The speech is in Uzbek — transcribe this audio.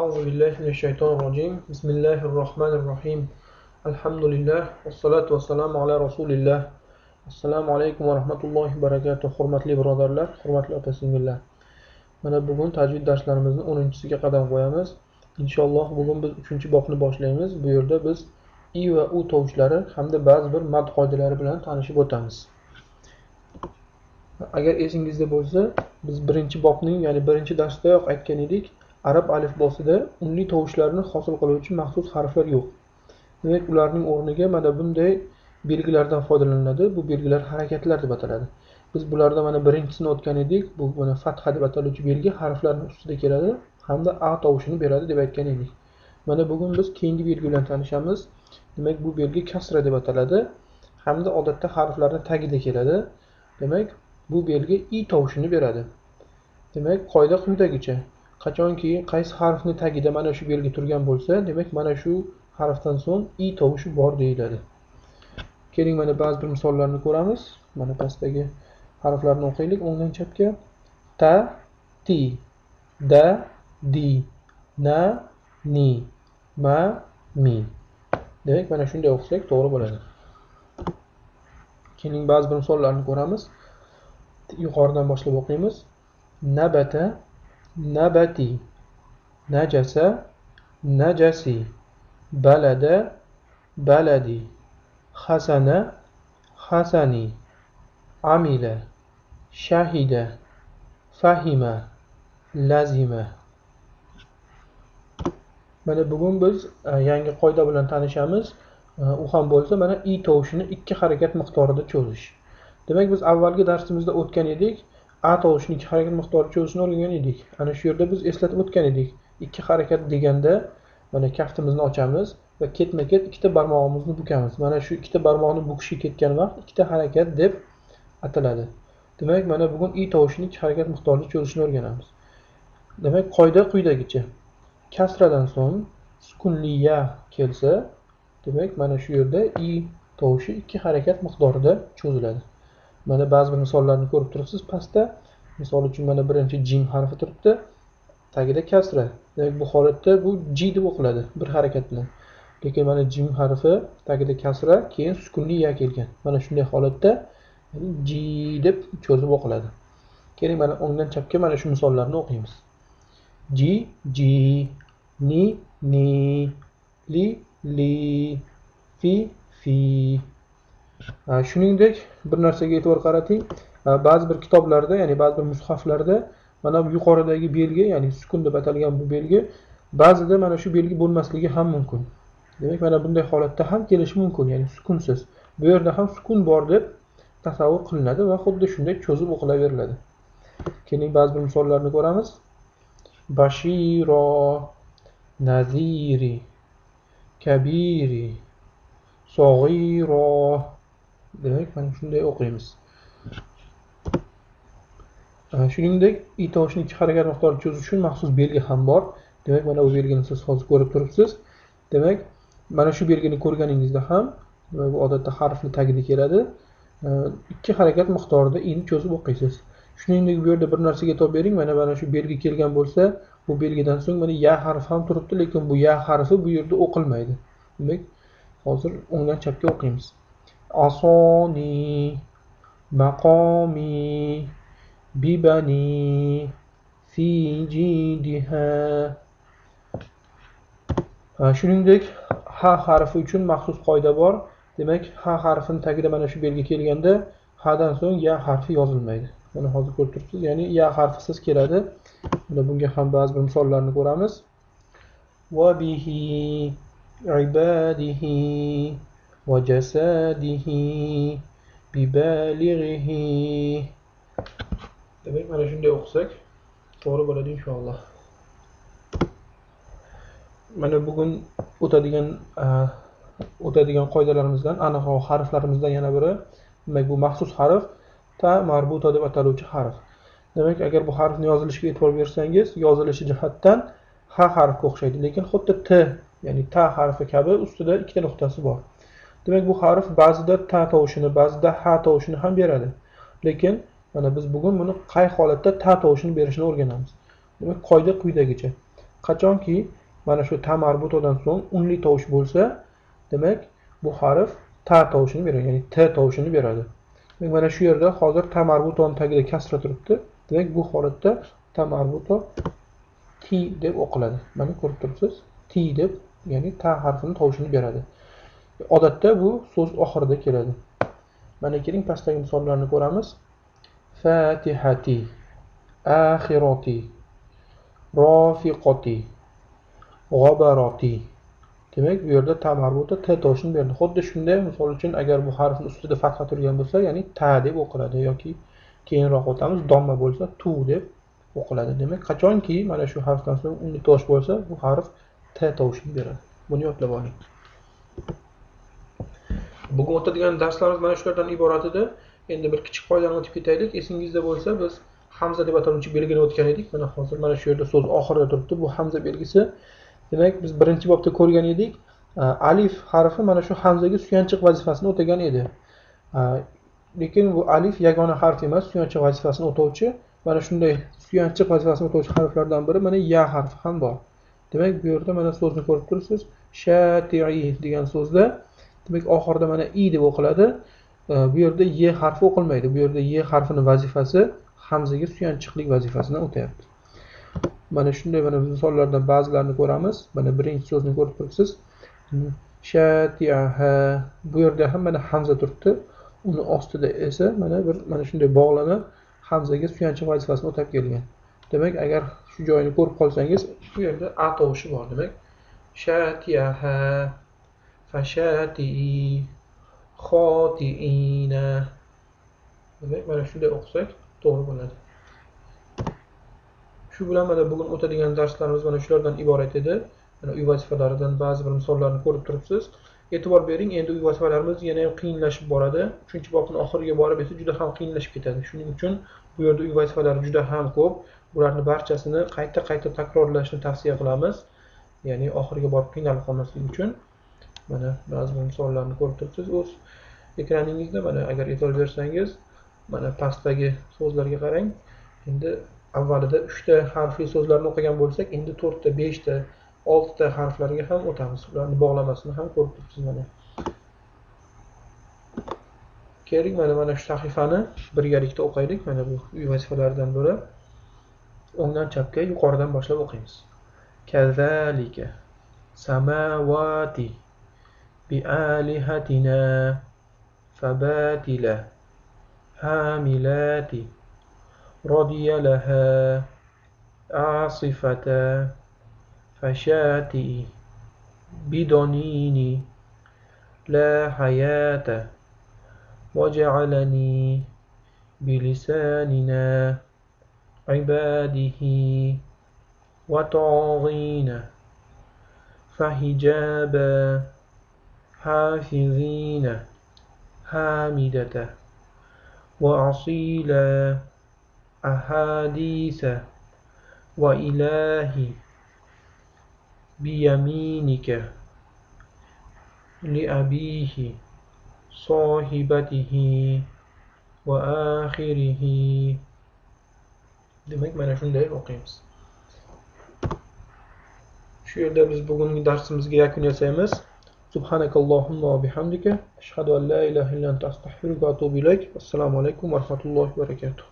أعوذ بالله من الشيطان الرجيم بسم الله الرحمن الرحيم الحمد لله والصلاة والسلام على رسول الله Assalomu alaykum va rahmatullohi va barakatuh. Hurmatli birodarlar, hurmatli opa-singillar. Mana bugun tajvid darslarimizni 10-siga qadam qo'yamiz. Inshaalloh bugun biz 3-bobni boshlaymiz. Bu yerda biz i va u tovushlari hamda ba'zi bir mad qoidalari bilan tanishib o'tamiz. Agar esingizda bo'lsa, biz birinchi bobning, ya'ni birinchi darsdayoq aytgan edik, arab alifbosida unli tovushlarni hosil qiluvchi maxsus harflar yo'q. Demak, ularning o'rniga mana bunday belgilardan foydalaniladi. Bu belgilar harakatlar deb ataladi. Biz bularda mana birinchisini o'tgan edik. Bu mana fatha deb ataluvchi belgi harflarning ustida keladi hamda a tovushini beradi deb aytgan edik. Mana bugun biz keyingi belgi bilan tanishamiz. Demak, bu belgi kasra deb ataladi hamda odatda harflarning tagida keladi. Demak, bu belgi i tovushini beradi. Demak, qoida quyidagicha: qachonki qaysi harfning tagida mana shu belgi turgan bo'lsa, demak mana shu harfdan so'ng i tovushi bor deyiladi. Keling, mana ba'zi bir misollarni ko'ramiz. Mana pastdagi harflarni o'qiylik o'ngdan chapga. Ta, ti, da, di, na, ni, ma, mi. Demak, mana shunday o'qisak to'g'ri bo'ladi. Keling, ba'zi bir misollarni ko'ramiz. Yuqoridan boshlab o'qiymiz. Nabata, nabati, najasa, najasi, balada, baladi, hasana, hasani, amila, shahida, fahima, lazima. Mana bugun biz yangi qoida bilan tanishamiz. U ham bo'lsa mana i tovushini 2 harakat miqdorida cho'zish. Demak, biz avvalgi darsimizda o'tgan edik. A tovushining 2 harakat miqdorida cho'zishni o'rgangan edik. Ana shu yerda biz eslatib o'tgan edik. 2 harakat deganda mana kaftimizni ochamiz va ketma-ket ikkita barmog'imizni bukamiz. Mana shu ikkita barmoqni bukishga ketgan vaqt ikkita harakat deb ataladi. Demak, mana bugun i tovushining 2 harakat miqdorida cho'zishni o'rganamiz. Demak, qoida quyidagicha: kasradan so'ng sukunli ya kelsa, demak mana shu yerda i tovushi 2 harakat miqdorida cho'ziladi. Mana ba'zi bir misollarni ko'rib turibsiz pastda. Misol uchun mana birinchi jim harfi turibdi, tagida kasra. Demak, bu holatda bu ji deb o'qiladi bir harakat bilan. Lekin mana jim harfi tagida kasra, keyin sukunli ya kelgan. Mana shunday holatda ji deb cho'zib o'qiladi. Keling, mana o'ngdan chapga mana shu misollarni o'qiymiz. Ji, ji, ni, ni, li, li, fi, fi. Shuningdek, bir narsaga e'tibor qarating. Ba'zi bir kitoblarda, ya'ni ba'zi bir mushaflarda mana bu yuqoridagi belgi, ya'ni sukun deb atalgan bu belgi ba'zida mana shu belgi bo'lmasligi ham mumkin. Demak, mana bunday holatda ham kelishi mumkin, ya'ni sukunsiz. Bu yerda ham sukun bor deb tasavvur qilinadi va xuddi shunday cho'zib o'qilaveriladi. Keling, ba'zi bir misollarni ko'ramiz. Bashiro, naziri, kabiri, sog'iro. Demak, mana shunday o'qiymiz. Shuningdek, i tovushining 2 harakat miqdorida cho'zish uchun maxsus belgi ham bor. Demak, mana bu belgini siz hozir ko'rib turibsiz. Demak, mana shu belgini ko'rganingizda ham bu odatda harfning tagida keladi. 2 harakat miqdorida i ni cho'zib o'qiysiz. Shuningdek, bu yerda bir narsaga e'tibor bering. Mana shu belgi kelgan bo'lsa, bu belgidan so'ng mana ya harfi ham turibdi, lekin bu ya harfi bu yerda o'qilmaydi. Demak, hozir o'ngdan chapga o'qiymiz. Asoni, maqomi, bibani, fi jidiha. Shuningdek, ha harfi uchun maxsus qoida bor. Demak, ha harfining tagida mana shu belgi kelganda hadan so'ng ya harfi yozilmaydi. Mana hozir ko'rib turibsiz, ya'ni ya harfisiz keladi. Mana bunga ham ba'zi bir misollarni ko'ramiz. Va bihi ibadihi va jasadihi bibalighihi. Demak, mana shunday o'qisak to'g'ri bo'ladi inshaalloh. Mana bugun o'tadigan qoidalarimizdan, aniq harflarimizdan yana biri, demak bu maxsus harf ta marbuta deb ataluvchi harf. Demak, agar bu harfning yozilishiga e'tibor bersangiz, yozilishi jihatdan ha harfiga o'xshaydi, lekin xuddi t, ya'ni ta harfi kabi ustida ikkita nuqtasi bor. Demak, bu harf ba'zida ta tovushini, ba'zida ha tovushini ham beradi. Lekin mana biz bugun buni qay holatda ta tovushini berishni o'rganamiz. Demak, qoida quyidagicha: Qachonki mana shu ta marbutodan so'ng unli tovush bo'lsa, demak bu harf ta tovushini beradi, ya'ni t tovushini beradi. Demak mana shu yerda hozir ta marbutoning tagida kasra turibdi. Demak bu holatda ta marbuto ti deb o'qiladi. Mana ko'rib turibsiz, ti deb, ya'ni ta harfining tovushini beradi. Odatda bu so'z oxirida keladi. Mana keling pastdagi misollarni ko'ramiz. Fatihati, akhirati, rafiqati, g'abarati. Demak, bu yerda ta marbuta t tovushini berdi. Xuddi shunday, misol uchun agar bu harfning ustida fatha turgan bo'lsa, ya'ni ta deb o'qiladi yoki keyinroq o'tamiz, domma bo'lsa tu deb o'qiladi. Demak, qachonki mana shu harfdan so'ng unli tovush bo'lsa, bu harf t tovushini beradi. Buni yodlab oling. Bugun o'tadigan darslarimiz mana shulardan iborat edi. Endi bir kichik qoidani o'tib ketaylik. Esingizda bo'lsa, biz hamza deb ataluvchi belgini o'tgan edik. Mana hozir mana shu yerda so'z oxirida turibdi. Bu hamza belgisi. Demak, biz birinchi bobda ko'rgan edik. Alif harfi mana shu hamzaga suyanchiq vazifasini o'tagan edi. Lekin bu alif yagona harf emas, suyanchiq vazifasini o'tovchi. Mana shunday suyanchiq vazifasini o'tovchi harflardan biri mana ya harfi ham bor. Demak, bu yerda mana so'zni ko'rib turibsiz. Shati'i degan so'zda demak oxirida mana i deb o'qiladi. Bu yerda ye harfi o'qilmaydi. Bu yerda ye harfining vazifasi hamzaga suyanchiqlik vazifasini o'tayapti. Mana shunday mana misollardan ba'zilarini ko'ramiz. Mana birinchi so'zni ko'rib turibsiz. Shati'aha. Bu yerda ham mana hamza turibdi. Uni ostida esa mana shunday bog'lama hamzaga suyanchiq vazifasini o'tab kelgan. Demak, agar shu joyini ko'rib qolsangiz, bu yerda a tovushi bor. Demak, shati'aha, fashati'i, xoti'ina. Demak, mana shunday o'qisak to'g'ri bo'ladi. Shu bilan mana bugun o'tadigan darslarimiz mana shulardan iborat edi. Mana uy vazifalaridan ba'zi bir misollarni ko'rib turibsiz. E'tibor bering, endi uy vazifalarimiz yana ham qiyinlashib boradi. 3-bobning oxiriga borib esa juda ham qiyinlashib ketadi. Shuning uchun bu yerda uy vazifalari juda ham ko'p. Bularni barchasini qayta takrorlashni tavsiya qilamiz. Ya'ni oxiriga borib qiynalib qolmaslik uchun. Mana ba'zi bir misollarni ko'rib turibsiz o'z ekraningizda. Mana agar e'tibor bersangiz, mana pastdagi so'zlarga qarang. Endi avvalida 3 ta harfli so'zlarni o'qigan bo'lsak, endi 4 ta, 5 ta, 6 ta harflarga ham o'tamiz. Ularning bog'lamasini ham ko'rib turibsiz mana. Keling, mana shu sahifani birgalikda o'qaylik. Mana bu uy vazifalaridan biri. O'ngdan chapga yuqoridan boshlab o'qiymiz. Kazalika samawati bi alihatina fabatila hamilati radiyalaha asifata fashati bidonini la hayata waj'alani bilisanina ibadihi wa taghina fahijaba hafizina hamidata wa asila ahaditha wa ilahi biyaminika li abihi sohibatihi va akhirihi. Demak, mana shunday o'qiymiz. Shu yerda biz bugungi darsimizga yakun yasaymiz. Subhanakallohumma va bihamdika ashhadu an la ilaha illa anta astaghfiruka va atubu ilayk. Assalomu alaykum va rahmatullohi va barakatuh.